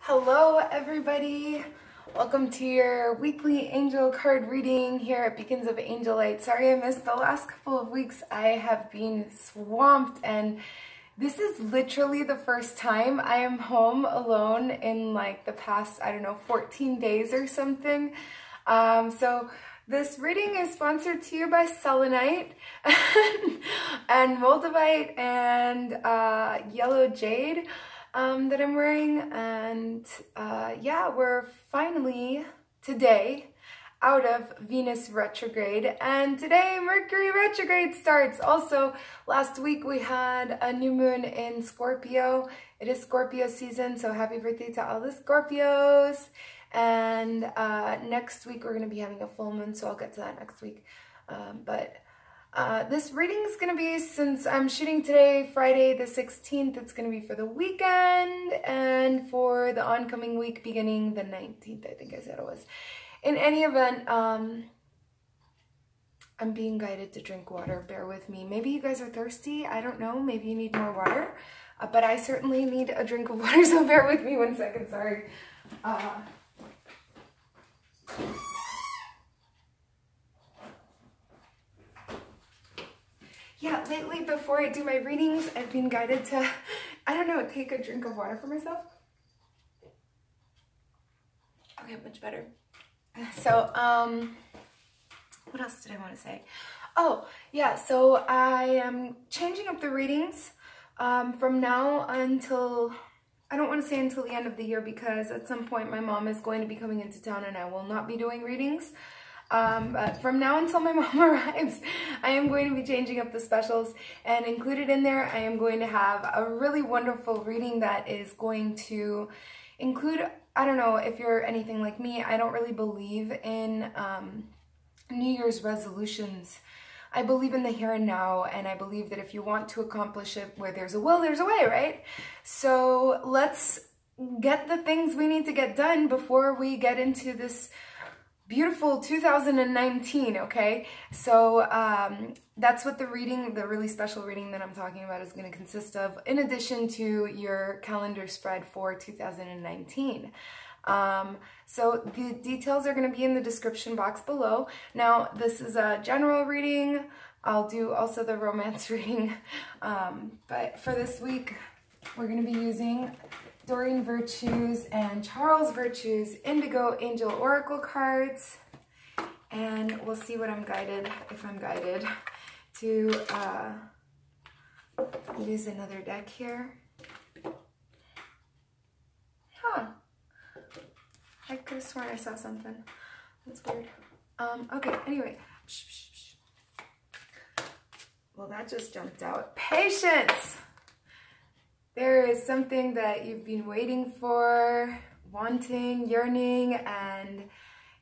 Hello everybody, welcome to your weekly angel card reading here at Beacons of Angel Light. Sorry I missed the last couple of weeks. I have been swamped and this is literally the first time I am home alone in like the past, I don't know, 14 days or something. So this reading is sponsored to you by selenite and moldavite and yellow jade that I'm wearing, and yeah, we're finally today out of Venus retrograde, and today Mercury retrograde starts. Also, last week we had a new moon in Scorpio. It is Scorpio season, so happy birthday to all the Scorpios. And next week we're going to be having a full moon, so I'll get to that next week. This reading is going to be, since I'm shooting today, Friday the 16th, it's going to be for the weekend and for the oncoming week beginning the 19th, I think I said it was. In any event, I'm being guided to drink water. Bear with me. Maybe you guys are thirsty. I don't know. Maybe you need more water. But I certainly need a drink of water, so bear with me 1 second. Sorry. Yeah, lately before I do my readings, I've been guided to, I don't know, take a drink of water for myself. Okay, much better. So, what else did I want to say? Oh, yeah, so I am changing up the readings from now until, I don't want to say until the end of the year, because at some point my mom is going to be coming into town and I will not be doing readings. But from now until my mom arrives, I am going to be changing up the specials, and included in there I am going to have a really wonderful reading that is going to include, I don't know if you're anything like me, I don't really believe in New Year's resolutions. I believe in the here and now, and I believe that if you want to accomplish it, where there's a will, there's a way, right? So let's get the things we need to get done before we get into this beautiful 2019, okay? So that's what the reading, the really special reading that I'm talking about, is going to consist of, in addition to your calendar spread for 2019. So the details are going to be in the description box below. Now, this is a general reading. I'll do also the romance reading, but for this week, we're going to be using Doreen Virtue's and Charles Virtue's Indigo Angel Oracle cards, and we'll see what I'm guided, if I'm guided, to use another deck here. Huh. I could have sworn I saw something. That's weird. Okay, anyway. Well, that just jumped out. Patience! There is something that you've been waiting for, wanting, yearning, and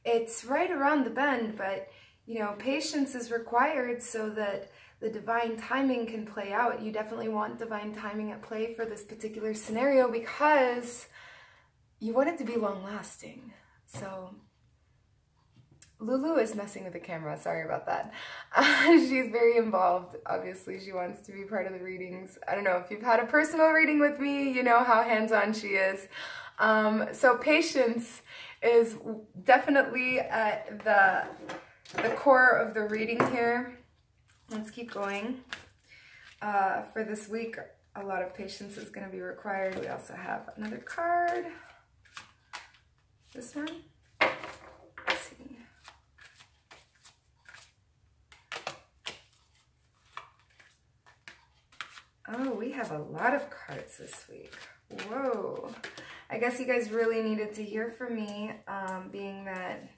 it's right around the bend, but, you know, patience is required so that the divine timing can play out. You definitely want divine timing at play for this particular scenario because you want it to be long-lasting. So Lulu is messing with the camera, sorry about that. She's very involved, obviously. She wants to be part of the readings. I don't know, if you've had a personal reading with me, you know how hands-on she is. So patience is definitely at the core of the reading here. Let's keep going. For this week, a lot of patience is going to be required. We also have another card. This one. Let's see. Oh, we have a lot of cards this week. Whoa. I guess you guys really needed to hear from me, being that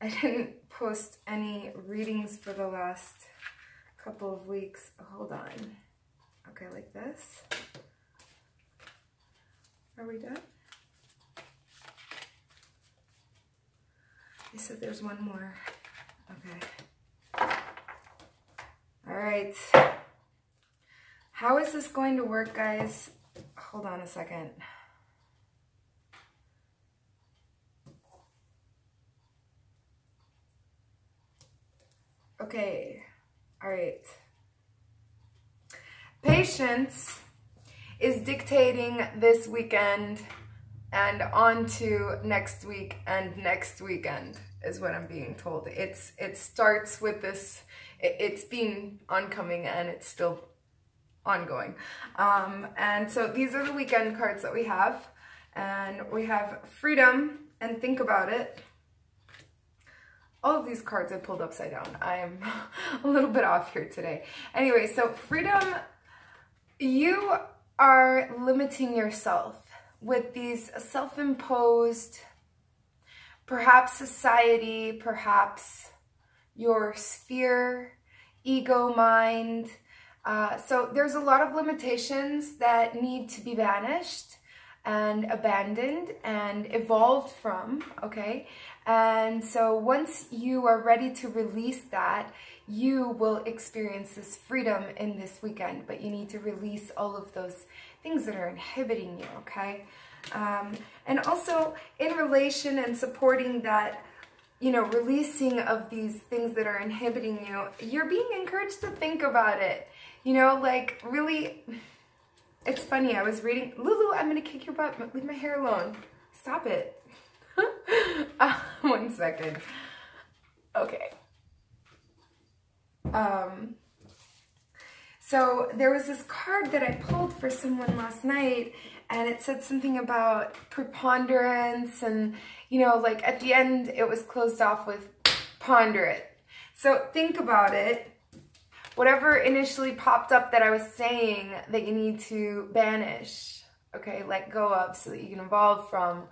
I didn't post any readings for the last couple of weeks. Hold on. Okay, like this. Are we done? They said there's one more. Okay. All right. How is this going to work, guys? Hold on a second. Okay. All right. Patience is dictating this weekend and on to next week and next weekend is what I'm being told. It starts with this, it's been oncoming and it's still ongoing. And so these are the weekend cards that we have. And we have freedom and think about it. All of these cards I pulled upside down. I am a little bit off here today. Anyway, so freedom, you are limiting yourself with these self-imposed, perhaps society, perhaps your sphere, ego mind. So there's a lot of limitations that need to be banished and abandoned and evolved from, okay? And so once you are ready to release that, you will experience this freedom in this weekend, but you need to release all of those things that are inhibiting you, okay? And also in relation and supporting that, you know, releasing of these things that are inhibiting you, you're being encouraged to think about it, you know, like really. It's funny, I was reading, Lulu, I'm gonna kick your butt, leave my hair alone. Stop it. 1 second. Okay. So there was this card that I pulled for someone last night, and it said something about preponderance, and, you know, like at the end it was closed off with ponder it. So think about it. Whatever initially popped up that I was saying that you need to banish, okay, let go of so that you can evolve from,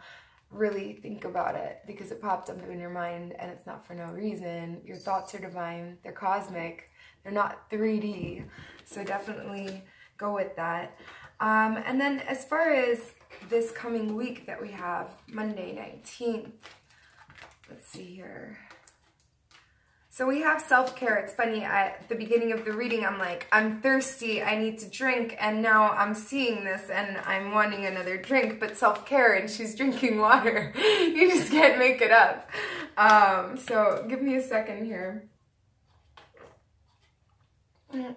really think about it because it popped up in your mind and it's not for no reason. Your thoughts are divine, they're cosmic, they're not 3D, so definitely go with that. And then as far as this coming week that we have, Monday 19th, let's see here. So we have self-care. It's funny, at the beginning of the reading, I'm like, I'm thirsty, I need to drink, and now I'm seeing this and I'm wanting another drink, but self-care, and she's drinking water. You just can't make it up. So give me a second here.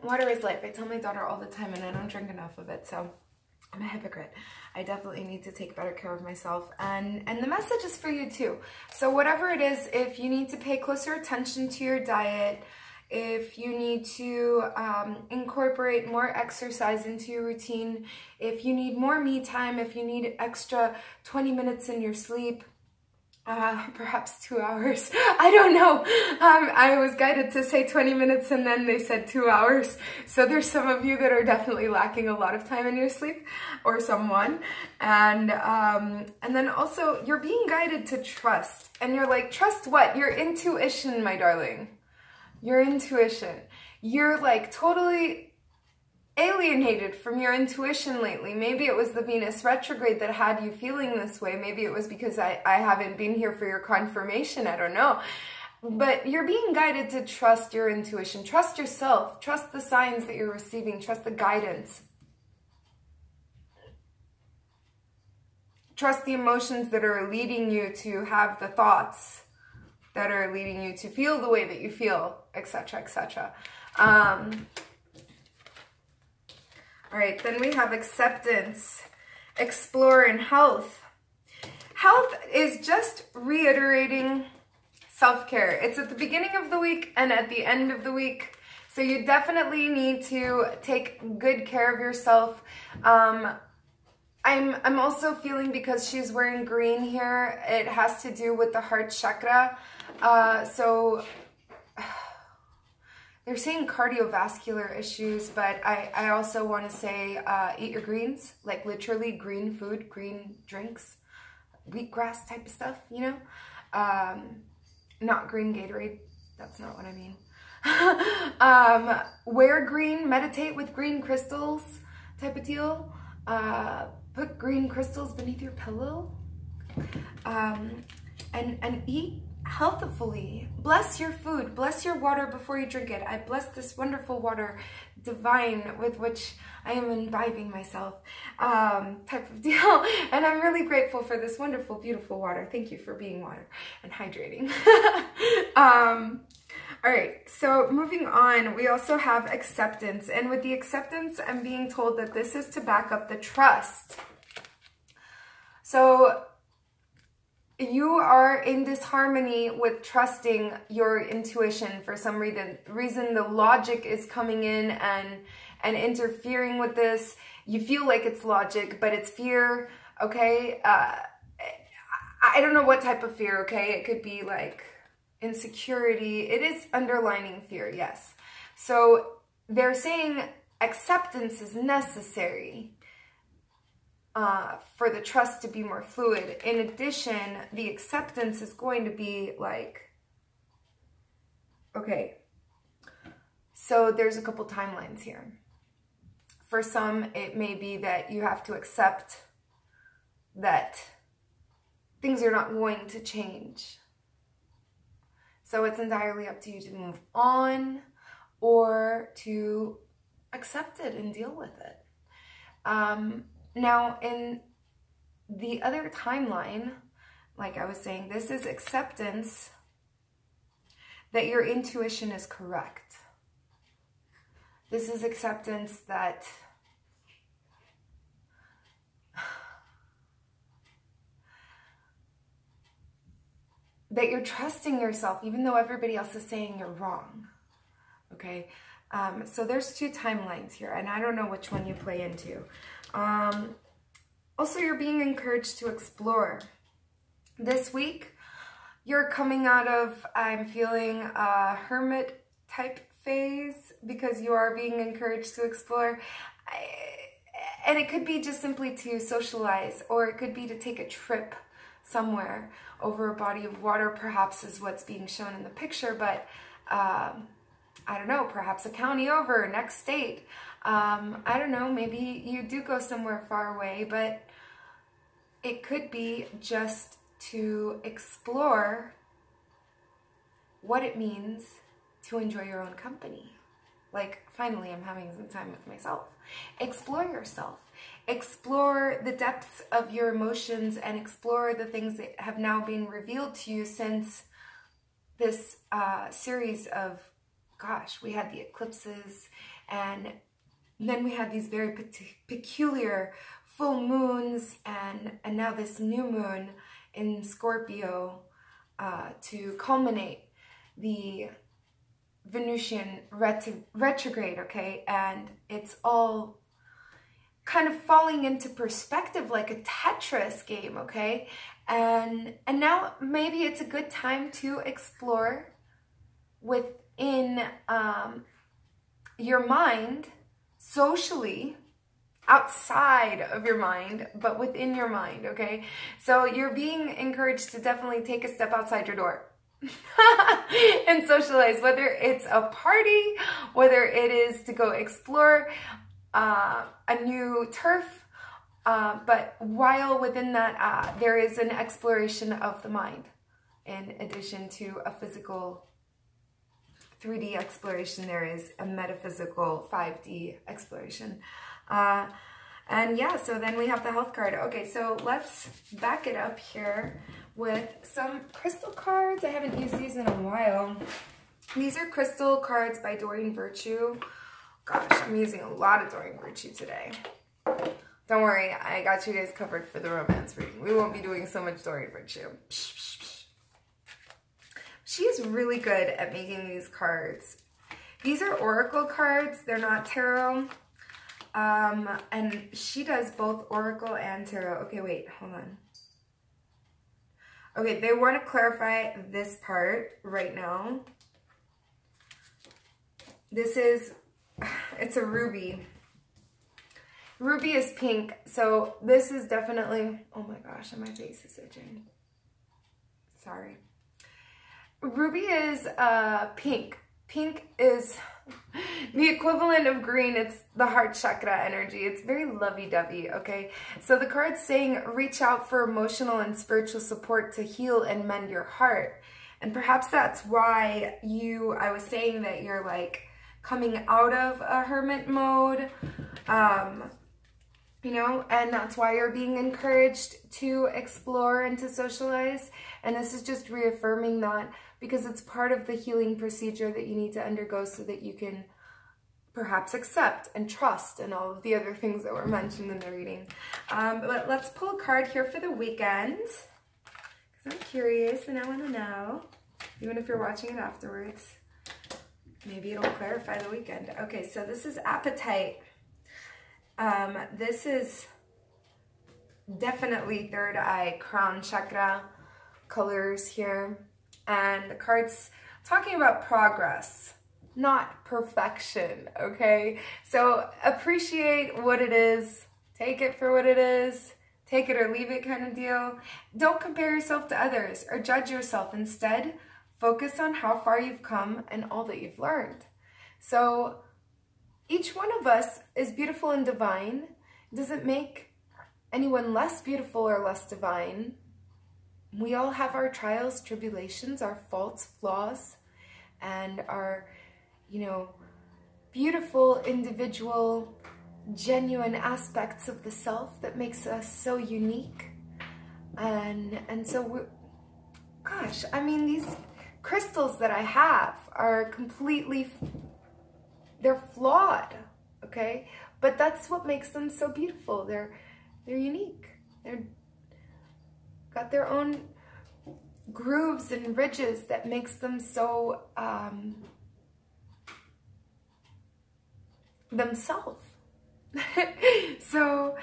Water is life. I tell my daughter all the time, and I don't drink enough of it, so I'm a hypocrite. I definitely need to take better care of myself, and the message is for you too. So whatever it is, if you need to pay closer attention to your diet, if you need to incorporate more exercise into your routine, if you need more me time, if you need extra 20 minutes in your sleep, perhaps 2 hours. I don't know. I was guided to say 20 minutes and then they said 2 hours. So there's some of you that are definitely lacking a lot of time in your sleep, or someone. And then also you're being guided to trust. And you're like, trust what? Your intuition, my darling. Your intuition. You're like totally alienated from your intuition lately. Maybe it was the Venus retrograde that had you feeling this way. Maybe it was because I haven't been here for your confirmation. I don't know. But you're being guided to trust your intuition. Trust yourself. Trust the signs that you're receiving. Trust the guidance. Trust the emotions that are leading you to have the thoughts that are leading you to feel the way that you feel, etc., etc. All right, then we have acceptance, explore, and health. Health is just reiterating self-care. It's at the beginning of the week and at the end of the week. So you definitely need to take good care of yourself. I'm also feeling, because she's wearing green here, it has to do with the heart chakra. So they're saying cardiovascular issues, but I also want to say eat your greens, like literally green food, green drinks, wheatgrass type of stuff, you know? Not green Gatorade, that's not what I mean. Wear green, meditate with green crystals type of deal. Put green crystals beneath your pillow. And eat healthfully. Bless your food, bless your water before you drink it. I bless this wonderful water, divine, with which I am imbibing myself, type of deal. And I'm really grateful for this wonderful, beautiful water. Thank you for being water and hydrating. All right, so moving on, we also have acceptance. And with the acceptance, I'm being told that this is to back up the trust. So you are in disharmony with trusting your intuition for some reason. The logic is coming in and interfering with this. You feel like it's logic, but it's fear, okay? I don't know what type of fear, okay? It could be like insecurity. It is underlining fear, yes. So they're saying acceptance is necessary for the trust to be more fluid. In addition, the acceptance is going to be like, okay, so there's a couple timelines here. For some, it may be that you have to accept that things are not going to change. So it's entirely up to you to move on or to accept it and deal with it. Now, in the other timeline, like I was saying, this is acceptance that your intuition is correct. This is acceptance that you're trusting yourself, even though everybody else is saying you're wrong. Okay? So there's two timelines here, and I don't know which one you play into. Also, you're being encouraged to explore. This week, you're coming out of, I'm feeling, a hermit type phase because you are being encouraged to explore. And it could be just simply to socialize, or it could be to take a trip somewhere over a body of water, perhaps, is what's being shown in the picture, but I don't know, perhaps a county over, next state. I don't know, maybe you do go somewhere far away, but it could be just to explore what it means to enjoy your own company. Like, finally, I'm having some time with myself. Explore yourself. Explore the depths of your emotions and explore the things that have now been revealed to you since this series of, gosh, we had the eclipses, and then we had these very peculiar full moons, and now this new moon in Scorpio to culminate the Venusian retrograde, okay? And it's all kind of falling into perspective like a Tetris game, okay? And now maybe it's a good time to explore within your mind, socially, outside of your mind, but within your mind, okay? So you're being encouraged to definitely take a step outside your door and socialize, whether it's a party, whether it is to go explore a new turf, but while within that there is an exploration of the mind in addition to a physical 3D exploration. There is a metaphysical 5D exploration. And yeah, so then we have the health card. Okay, so let's back it up here with some crystal cards. I haven't used these in a while. These are crystal cards by Doreen Virtue. Gosh, I'm using a lot of Doreen Virtue today. Don't worry, I got you guys covered for the romance reading. We won't be doing so much Doreen Virtue. She is really good at making these cards. These are oracle cards. They're not tarot. And she does both oracle and tarot. Okay, wait, hold on. Okay, they want to clarify this part right now. This is, it's a ruby. Ruby is pink, so this is definitely, oh my gosh, and my face is itching. Sorry. Ruby is pink. Pink is the equivalent of green. It's the heart chakra energy. It's very lovey-dovey, okay? So the card's saying reach out for emotional and spiritual support to heal and mend your heart. And perhaps that's why I was saying that you're like coming out of a hermit mode, you know, and that's why you're being encouraged to explore and to socialize. And this is just reaffirming that, because it's part of the healing procedure that you need to undergo so that you can perhaps accept and trust and all of the other things that were mentioned in the reading. But let's pull a card here for the weekend, because I'm curious and I want to know, even if you're watching it afterwards. Maybe it'll clarify the weekend. Okay, so this is appetite. This is definitely third eye, crown chakra colors here. And the card's talking about progress, not perfection, okay? So appreciate what it is, take it for what it is, take it or leave it kind of deal. Don't compare yourself to others or judge yourself. Instead, focus on how far you've come and all that you've learned. So each one of us is beautiful and divine. It doesn't make anyone less beautiful or less divine. We all have our trials, tribulations, our faults, flaws, and our, you know, beautiful, individual, genuine aspects of the self that makes us so unique. And so, gosh, I mean, these crystals that I have are completely, they're flawed, okay? But that's what makes them so beautiful. They're unique. They're got their own grooves and ridges that makes them so themselves. So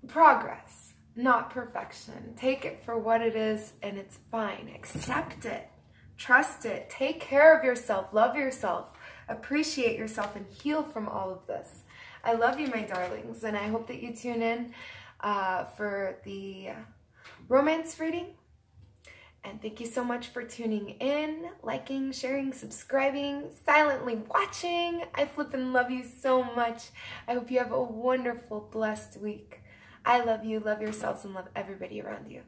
progress, not perfection. Take it for what it is and it's fine. Accept it, trust it, take care of yourself, love yourself, appreciate yourself, and heal from all of this. I love you, my darlings, and I hope that you tune in for the romance reading. And thank you so much for tuning in, liking, sharing, subscribing, silently watching. I flippin' love you so much. I hope you have a wonderful, blessed week. I love you, love yourselves, and love everybody around you.